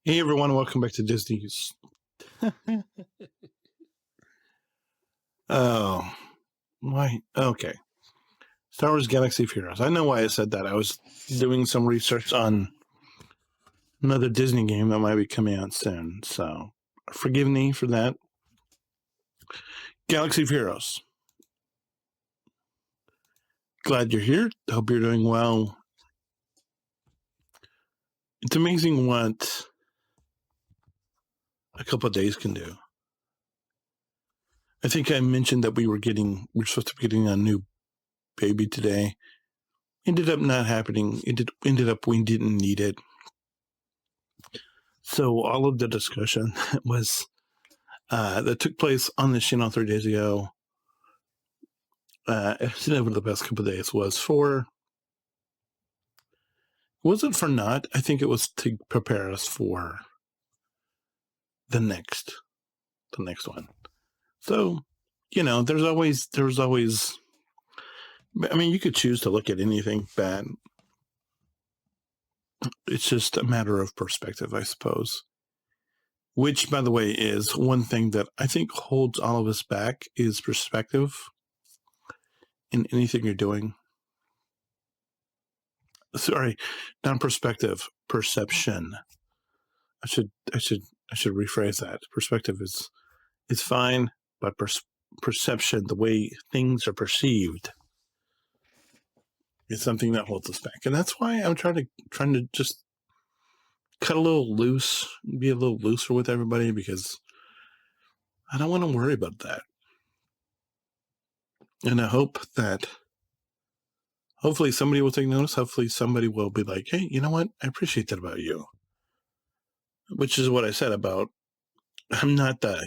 Hey everyone, welcome back to Disney's. Oh, why? Okay. Star Wars Galaxy of Heroes. I know why I said that. I was doing some research on another Disney game that might be coming out soon. So forgive me for that. Galaxy of Heroes. Glad you're here. Hope you're doing well. It's amazing what a couple of days can do. I think I mentioned that we're supposed to be getting a new baby today. Ended up not happening. Ended up we didn't need it. So all of the discussion was that took place on the channel 3 days ago, over the past couple of days, wasn't for naught. I think it was to prepare us for the next one. So, there's always. I mean, you could choose to look at anything bad. It's just a matter of perspective, I suppose. Which, by the way, is one thing that I think holds all of us back is perspective in anything you're doing. Sorry, not perspective, perception. I should rephrase that. Perspective is fine, but perception, the way things are perceived, is something that holds us back, and that's why I'm trying to just cut a little loose, be a little looser with everybody, because I don't want to worry about that. And I hope that hopefully somebody will take notice. Hopefully somebody will be like, hey, you know what? I appreciate that about you. Which is what I said about, I'm not a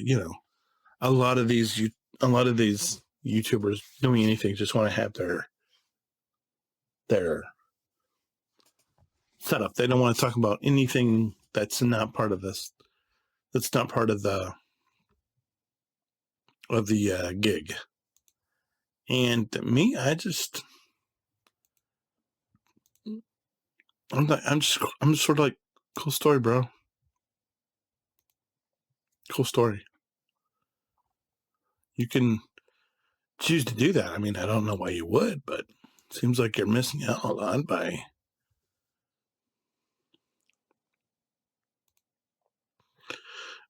lot of these YouTubers doing anything just want to have their setup. They don't want to talk about anything that's not part of this. That's not part of the gig. And me, I'm sort of like, cool story, bro. Cool story. You can choose to do that. I mean, I don't know why you would, but it seems like you're missing out a lot by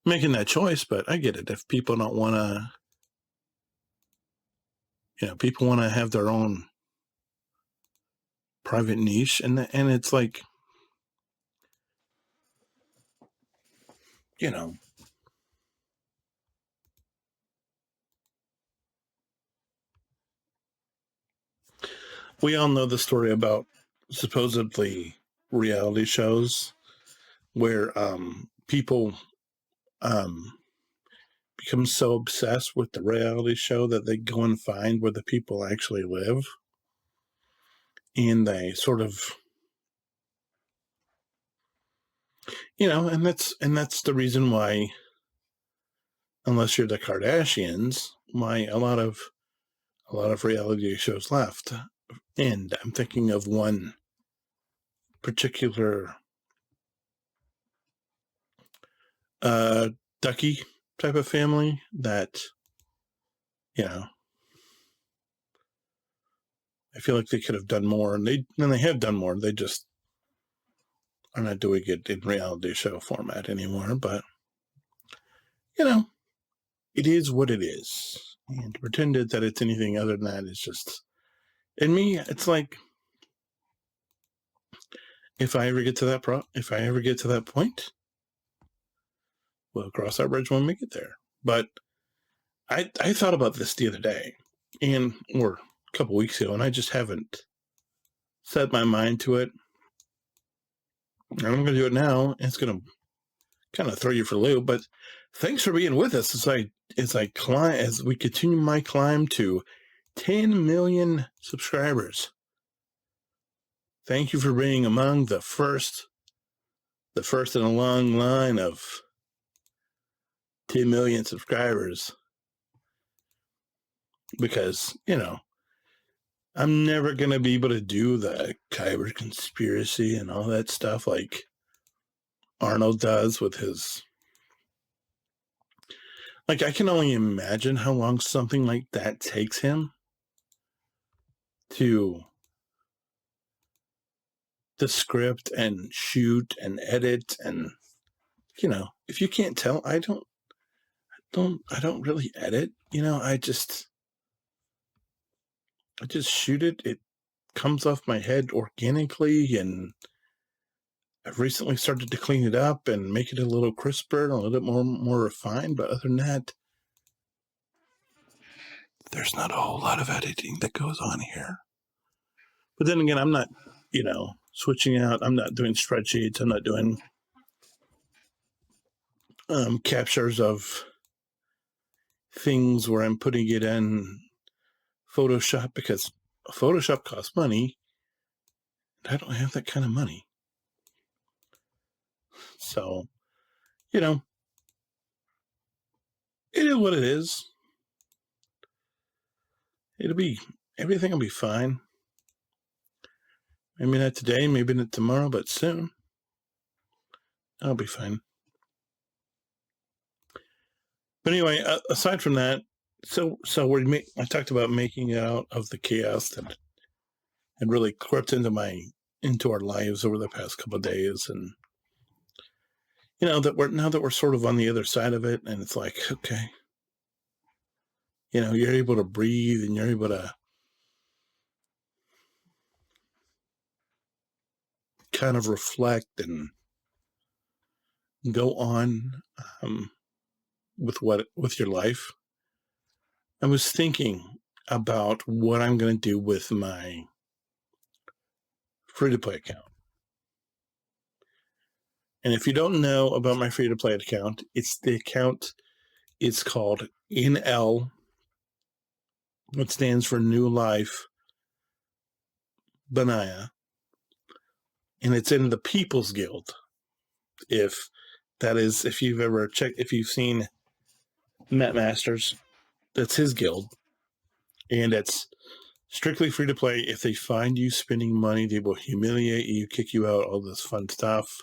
making that choice. But I get it. If people don't want to, people want to have their own private niche, and it's like, we all know the story about supposedly reality shows where people become so obsessed with the reality show that they go and find where the people actually live, and they sort of, and that's the reason why, unless you're the Kardashians, why a lot of reality shows left. And I'm thinking of one particular Ducky type of family that, I feel like they could have done more, and they have done more. They just are not doing it in reality show format anymore. But it is what it is, and to pretend that it's anything other than that is just. And me, it's like, if I ever get to that point, we'll cross that bridge when we get there. But I thought about this the other day, or a couple weeks ago, and I just haven't set my mind to it. And I'm going to do it now. It's going to kind of throw you for a loop, but thanks for being with us as we continue my climb to 10 million subscribers. Thank you for being among the first in a long line of 10 million subscribers. Because, I'm never going to be able to do the Kyber conspiracy and all that stuff. Like, Arnold does with his, like, I can only imagine how long something like that takes him to the script and shoot and edit. And if you can't tell, I don't really edit. I just shoot it. It comes off my head organically, and I've recently started to clean it up and make it a little crisper and a little bit more refined. But other than that, there's not a whole lot of editing that goes on here. But then again, I'm not, switching out. I'm not doing spreadsheets. I'm not doing captures of things where I'm putting it in Photoshop, because Photoshop costs money. And I don't have that kind of money. So, it is what it is. Everything will be fine. Maybe not today, maybe not tomorrow, but soon. I'll be fine. But anyway, aside from that, so I talked about making it out of the chaos that had really crept into our lives over the past couple of days, and that we're sort of on the other side of it, and it's like, okay, you're able to breathe and you're able to kind of reflect and go on with your life. I was thinking about what I'm going to do with my free-to-play account. And if you don't know about my free-to-play account, it's called NL, which stands for New Life Banaya. And it's in the People's Guild. If you've seen Matt Masters, that's his guild. And it's strictly free to play. If they find you spending money, they will humiliate you, kick you out, all this fun stuff.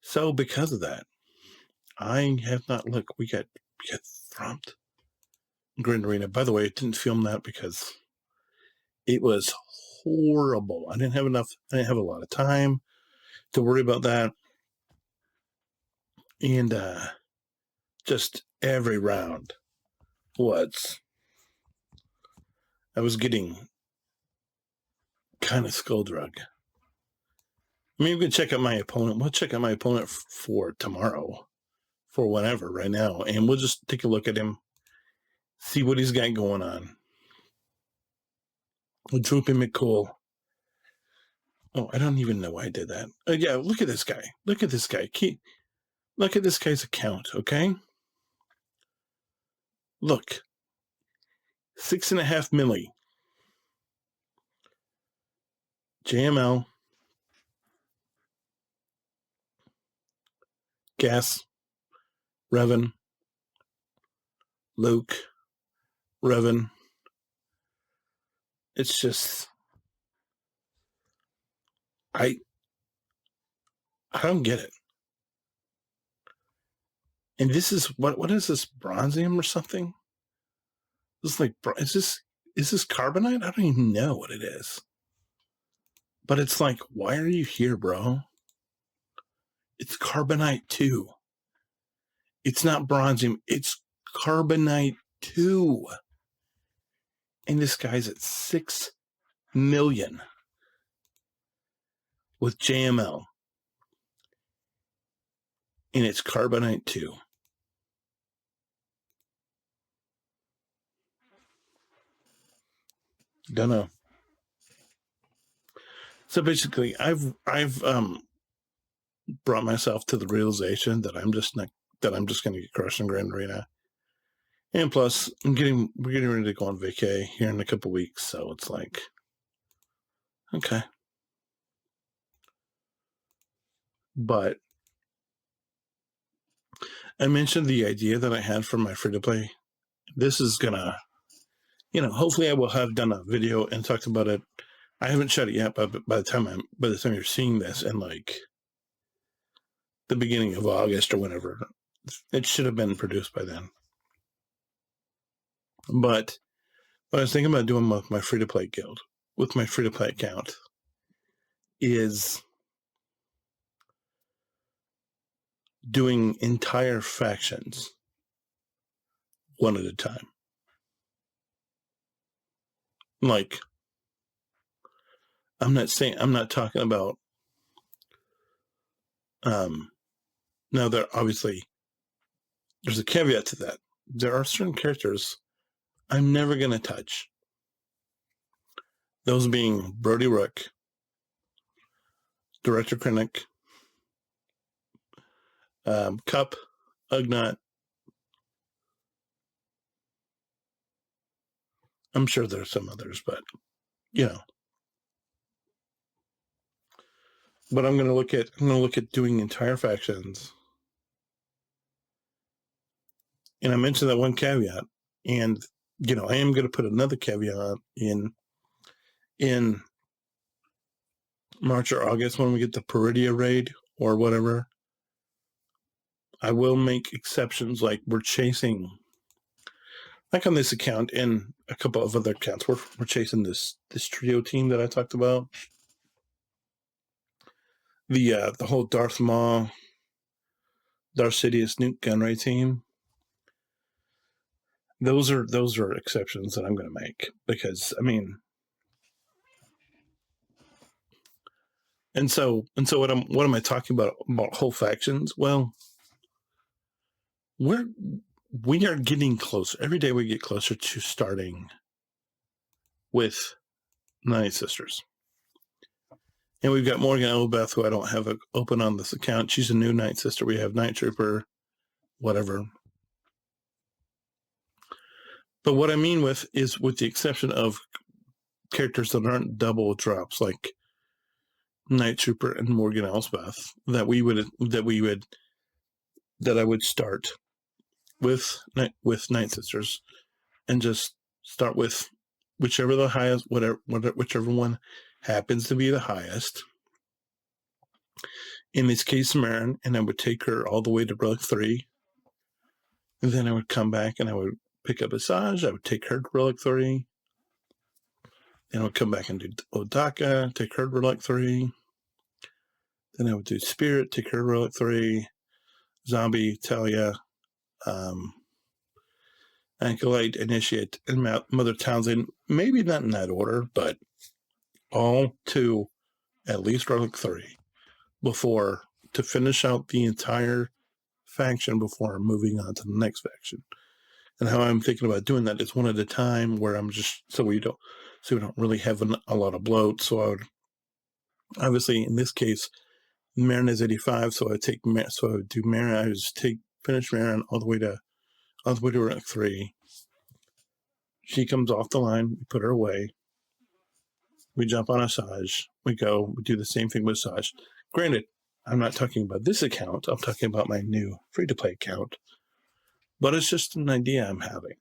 So because of that, I have not looked. We got thumped. Grand Arena. By the way, I didn't film that because it was horrible. I didn't have a lot of time to worry about that. And just every round I was getting kind of skull drug. I mean, we can check out my opponent. We'll check out my opponent for tomorrow, for whenever, right now. And we'll just take a look at him, see what he's got going on. Droopy McCool. Oh, I don't even know why I did that. Yeah, look at this guy. Look at this guy. Look at this guy's account, okay? Look. 6.5 milli. JML. Gas. Revan. Luke. Revan. It's just... I don't get it. And this is what is this, bronzium or something? This is like, is this carbonite? I don't even know what it is. But it's like, why are you here, bro? It's carbonite 2. It's not bronzium. It's carbonite 2. And this guy's at 6 million with JML. And it's carbonite 2. Don't know. So basically, I've brought myself to the realization that I'm just going to get crushed in Grand Arena. And plus, we're getting ready to go on vacay here in a couple weeks, so it's like, okay. But I mentioned the idea that I had for my free-to-play. This is gonna, hopefully I will have done a video and talked about it. I haven't shot it yet, but by the time you're seeing this in like the beginning of August or whenever. It should have been produced by then. But what I was thinking about doing with my free-to-play guild, with my free-to-play account, is doing entire factions one at a time. Like, I'm not talking about, now there obviously, there's a caveat to that. There are certain characters I'm never going to touch. Those being Brody Rook, Director Krennic, Cup, Ugnaught. I'm sure there's some others, but But I'm going to look at doing entire factions. And I mentioned that one caveat, and I am going to put another caveat in March or August when we get the Peridia raid or whatever. I will make exceptions, like we're chasing, like on this account and a couple of other accounts, we're chasing this trio team that I talked about. The whole Darth Maul, Darth Sidious Nuke Gunray team. Those are exceptions that I'm going to make, because and so what am I talking about whole factions? Well, we are getting closer. Every day we get closer to starting with Night Sisters. And we've got Morgan Elbeth, who I don't have open on this account. She's a new Night Sister. We have Night Trooper, whatever. But what I mean is with the exception of characters that aren't double drops, like Night Trooper and Morgan Elsbeth, that I would start with Night Sisters, and just start with whichever the highest, whichever one happens to be the highest. In this case, Marin, and I would take her all the way to Relic 3. And then I would come back and I would pick up Asajj. I would take her to Relic 3. Then I would come back and do Odaka, take her to Relic 3. Then I would do Spirit, take her to Relic 3. Zombie, Talia, Acolyte, Initiate, and Mother Townsend. Maybe not in that order, but all to at least Relic 3 to finish out the entire faction before moving on to the next faction. And how I'm thinking about doing that is one at a time, where I'm just so we don't really have a lot of bloat. So I would, obviously in this case, Marin is 85, so I would do Marin. I would just finish Marin all the way to Relic 3. She comes off the line, we put her away. We jump on Asajj. We do the same thing with Asajj. Granted, I'm not talking about this account. I'm talking about my new free-to-play account. But it's just an idea I'm having.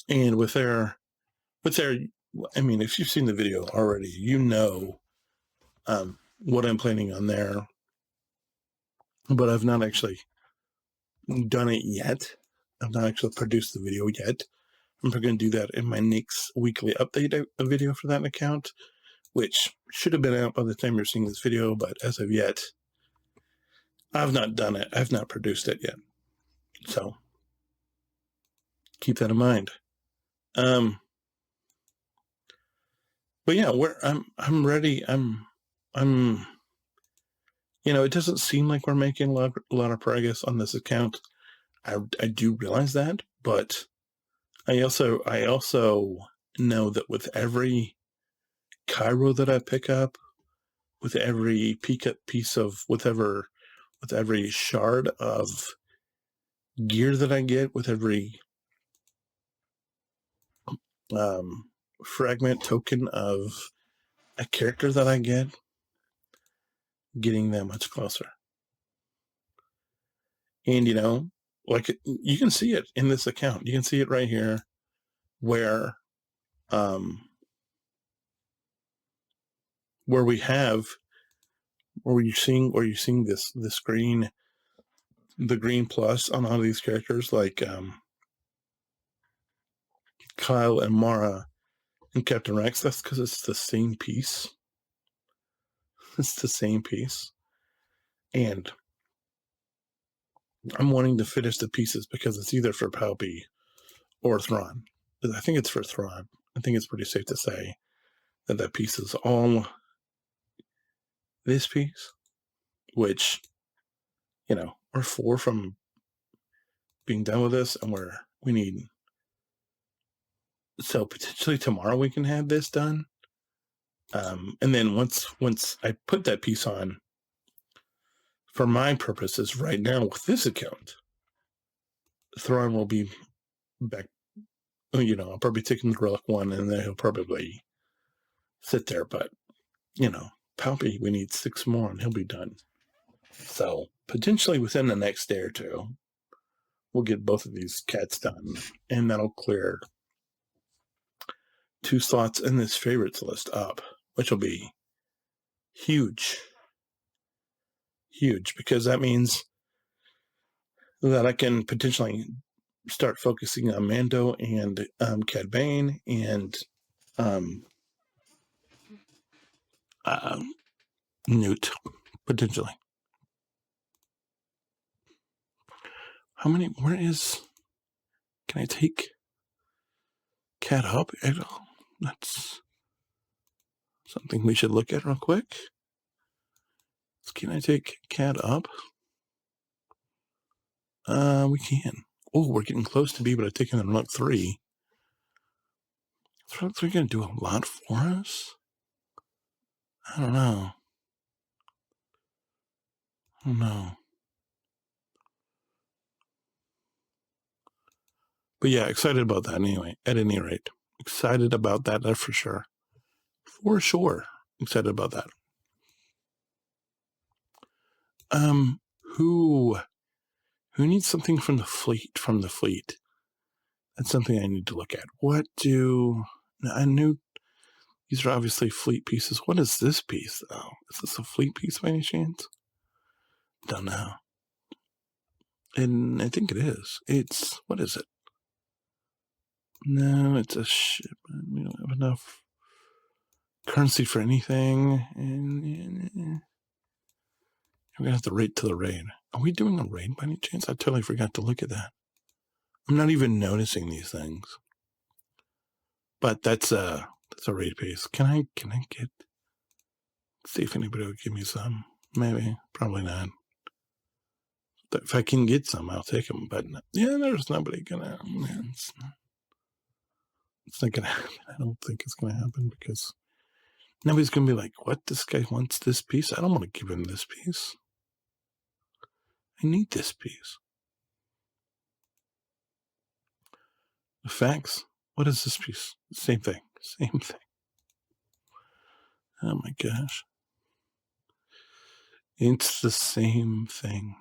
And with their, if you've seen the video already, what I'm planning on there. But I've not actually done it yet. I've not actually produced the video yet. I'm going to do that in my next weekly update video for that account, which should have been out by the time you're seeing this video, but as of yet, I've not done it. I've not produced it yet. So keep that in mind. But yeah, I'm ready. It doesn't seem like we're making a lot of progress on this account. I do realize that, but I also know that with every Cairo that I pick up, with every piece of with every shard of gear that I get, with every fragment token of a character that I get, getting that much closer. And like you can see it in this account. You can see it right here, where we have Or you seeing this green, the green plus on all these characters, like Kyle and Mara and Captain Rex? That's because it's the same piece. It's the same piece. And I'm wanting to finish the pieces because it's either for Palpy or Thrawn. I think it's for Thrawn. I think it's pretty safe to say that piece is all this piece, which, we're 4 from being done with this, and we need, so potentially tomorrow we can have this done. And then once I put that piece on, for my purposes right now with this account, Thrawn will be back. I'll probably take him to Relic 1, and then he'll probably sit there. But, Palpy, we need 6 more, and he'll be done. So potentially within the next day or two, we'll get both of these cats done, and that'll clear 2 slots in this favorites list up, which will be huge, because that means that I can potentially start focusing on Mando and Cad Bane and Newt, potentially. Can I take Cad up? That's something we should look at real quick. Can I take Cad up? We can. Oh, we're getting close to be able to take him in Relic 3. Is Relic 3 going to do a lot for us? I don't know. But yeah, excited about that anyway, at any rate. Excited about that for sure. For sure. Excited about that. Who needs something from the fleet? That's something I need to look at. I knew these are obviously fleet pieces. What is this piece, though? Is this a fleet piece by any chance? Don't know. And I think it is. What is it? No, it's a ship. We don't have enough currency for anything. And we're going to have to rate to the raid. Are we doing a raid by any chance? I totally forgot to look at that. I'm not even noticing these things. But that's a raid piece. Can I get... See if anybody will give me some. Maybe. Probably not. But if I can get some, I'll take them. But yeah, there's nobody gonna... It's not gonna happen. I don't think it's gonna happen because nobody's gonna be like, what? This guy wants this piece? I don't want to give him this piece. I need this piece. The facts. What is this piece? Same thing. Oh my gosh. It's the same thing.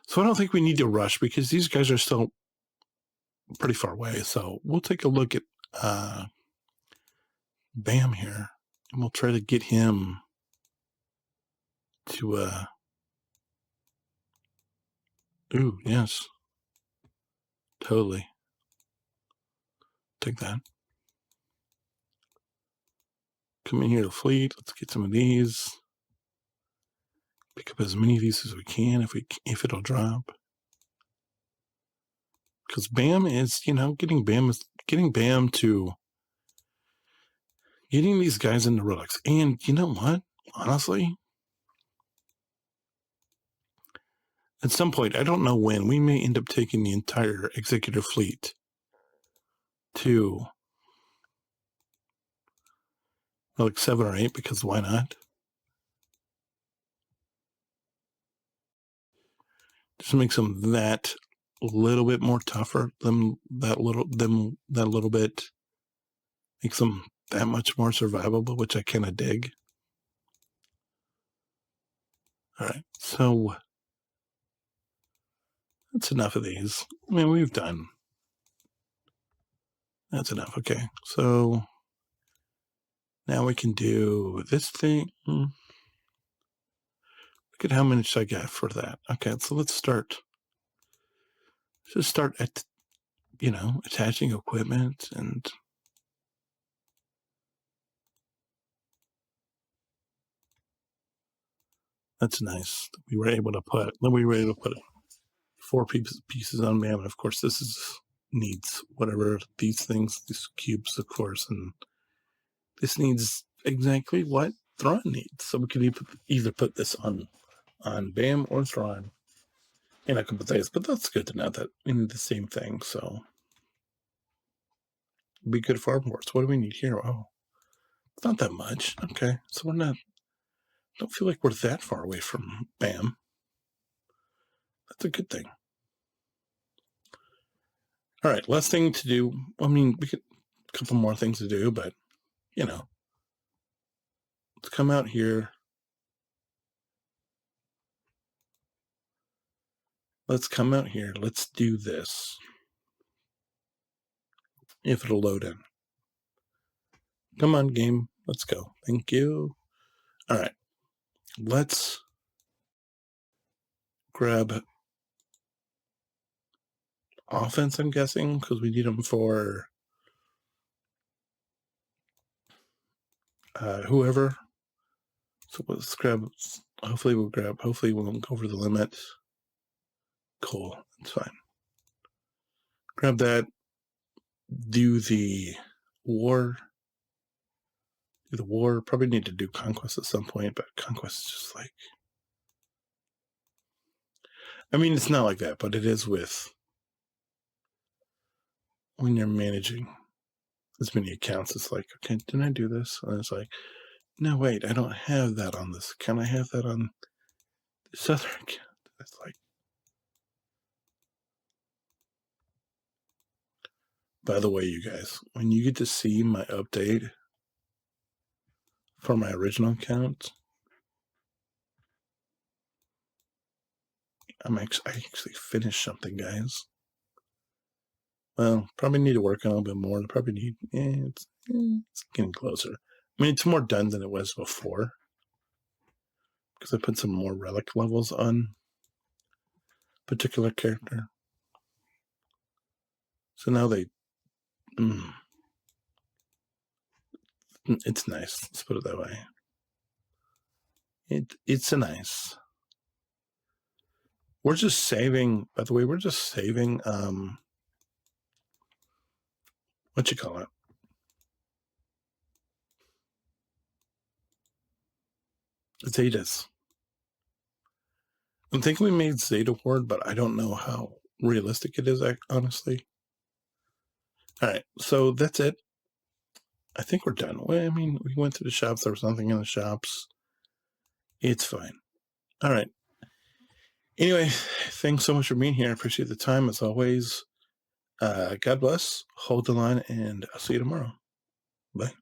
So I don't think we need to rush because these guys are still pretty far away. So we'll take a look at Bam here, and we'll try to get him to ooh, yes. Totally. Take that. Come in here to fleet. Let's get some of these. Pick up as many of these as we can if it'll drop. Because Bam is, getting these guys into relics. And you know what? Honestly, at some point, I don't know when, we may end up taking the entire executive fleet to like 7 or 8, because why not? Just makes them that little bit more tougher. That little bit makes them that much more survivable, which I kind of dig. All right, so that's enough of these. I mean, we've done. That's enough. Okay, so Now we can do this thing. Look at how much I got for that. Okay, so let's start. Just start at, attaching equipment, and that's nice. We were able to put 4 pieces on BAM, and of course this needs whatever these cubes, of course, and this needs exactly what Thrawn needs. So we could either put this on BAM or Thrawn in a couple days, but that's good to know that we need the same thing. So be good for our boards. What do we need here? Oh, it's not that much. Okay, so don't feel like we're that far away from BAM. That's a good thing. All right, last thing to do. I mean, we could a couple more things to do, but let's come out here. Let's come out here. Let's do this. If it'll load in. Come on, game. Let's go. Thank you. All right. Let's grab offense, I'm guessing, because we need them for whoever. So let's grab. Hopefully we won't go over the limit. Cool. That's fine. Grab that. Do the war. Probably need to do conquest at some point, but conquest is just like. I mean, it's not like that, but it is when you're managing as many accounts. It's like, okay, didn't I do this? And it's like, no, wait, I don't have that on this. Can I have that on this other account? It's like, by the way, you guys, when you get to see my update for my original account, I actually finished something, guys. Well, probably need to work on a little bit more. Probably need, it's getting closer. I mean, it's more done than it was before because I put some more relic levels on a particular character. So now it's nice. Let's put it that way. It's a nice. We're just saving. By the way, we're just saving. What you call it? Zetas. I'm thinking we made Zeta Ward, but I don't know how realistic it is, honestly. All right, so that's it. I think we're done. Well, I mean, we went to the shops. There was nothing in the shops. It's fine. All right. Anyway, thanks so much for being here. I appreciate the time, as always. God bless. Hold the line, and I'll see you tomorrow. Bye.